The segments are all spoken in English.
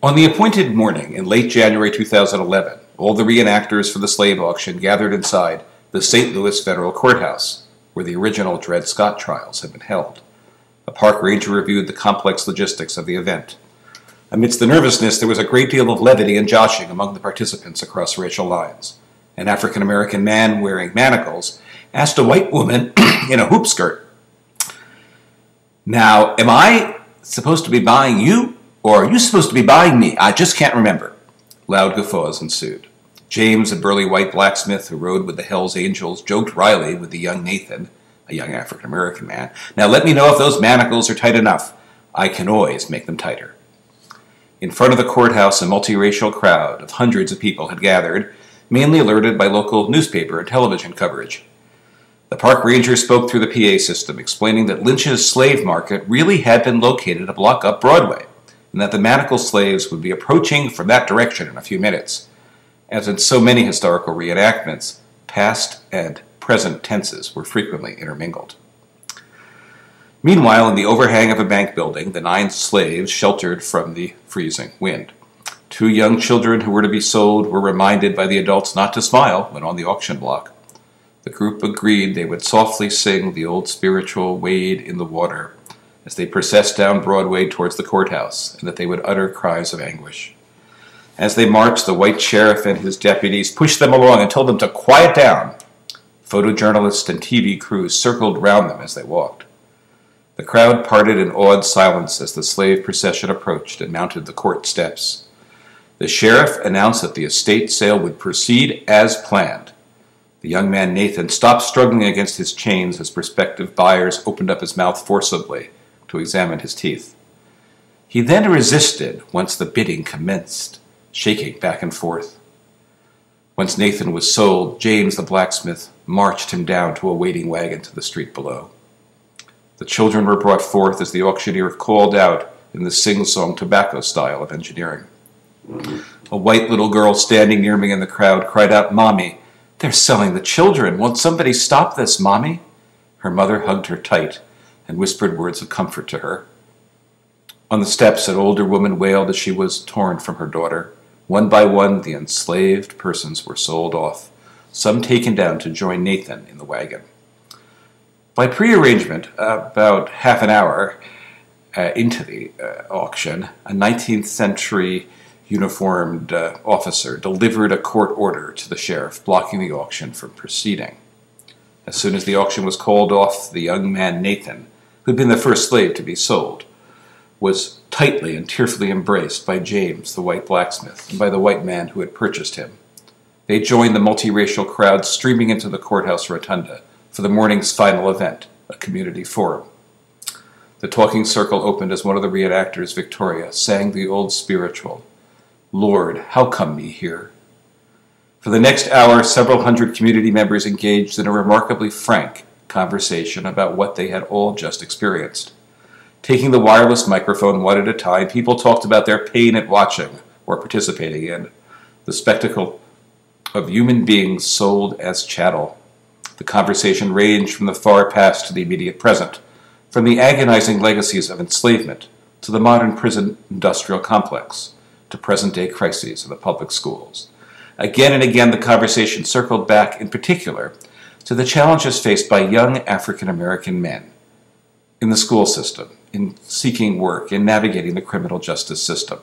On the appointed morning in late January 2011, all the reenactors for the slave auction gathered inside the St. Louis Federal Courthouse, where the original Dred Scott trials had been held. A park ranger reviewed the complex logistics of the event. Amidst the nervousness, there was a great deal of levity and joshing among the participants across racial lines. An African-American man wearing manacles asked a white woman in a hoop skirt, "Now, am I supposed to be buying you, or are you supposed to be buying me? I just can't remember." Loud guffaws ensued. James, a burly white blacksmith who rode with the Hells Angels, joked wryly with the young Nathan, a young African-American man, "Now let me know if those manacles are tight enough. I can always make them tighter." In front of the courthouse, a multiracial crowd of hundreds of people had gathered, mainly alerted by local newspaper and television coverage. The park ranger spoke through the PA system, explaining that Lynch's slave market really had been located a block up Broadway, and that the manacled slaves would be approaching from that direction in a few minutes. As in so many historical reenactments, past and present tenses were frequently intermingled. Meanwhile, in the overhang of a bank building, the 9 slaves sheltered from the freezing wind. 2 young children who were to be sold were reminded by the adults not to smile when on the auction block. The group agreed they would softly sing the old spiritual "Wade in the Water" as they processed down Broadway towards the courthouse, and that they would utter cries of anguish. As they marched, the white sheriff and his deputies pushed them along and told them to quiet down. Photojournalists and TV crews circled round them as they walked. The crowd parted in awed silence as the slave procession approached and mounted the court steps. The sheriff announced that the estate sale would proceed as planned. The young man Nathan stopped struggling against his chains as prospective buyers opened up his mouth forcibly to examine his teeth. He then resisted once the bidding commenced, shaking back and forth. Once Nathan was sold, James the blacksmith marched him down to a waiting wagon to the street below. The children were brought forth as the auctioneer called out in the sing-song tobacco style of engineering. A white little girl standing near me in the crowd cried out, "Mommy, they're selling the children. Won't somebody stop this, Mommy?" Her mother hugged her tight and whispered words of comfort to her. On the steps, an older woman wailed as she was torn from her daughter. One by one, the enslaved persons were sold off, some taken down to join Nathan in the wagon. By prearrangement, about half an hour into the auction, a 19th century uniformed officer delivered a court order to the sheriff, blocking the auction from proceeding. As soon as the auction was called off, the young man Nathan, who had been the first slave to be sold, was tightly and tearfully embraced by James, the white blacksmith, and by the white man who had purchased him. They joined the multiracial crowd streaming into the courthouse rotunda for the morning's final event, a community forum. The talking circle opened as one of the reenactors, Victoria, sang the old spiritual, "Lord, how come me here?" For the next hour, several hundred community members engaged in a remarkably frank conversation about what they had all just experienced. Taking the wireless microphone one at a time, people talked about their pain at watching or participating in the spectacle of human beings sold as chattel. The conversation ranged from the far past to the immediate present, from the agonizing legacies of enslavement to the modern prison industrial complex, to present-day crises in the public schools. Again and again, the conversation circled back, in particular, to the challenges faced by young African-American men in the school system, in seeking work, in navigating the criminal justice system.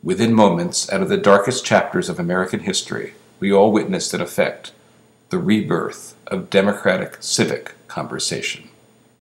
Within moments, out of the darkest chapters of American history, we all witnessed, in effect, the rebirth of democratic civic conversation.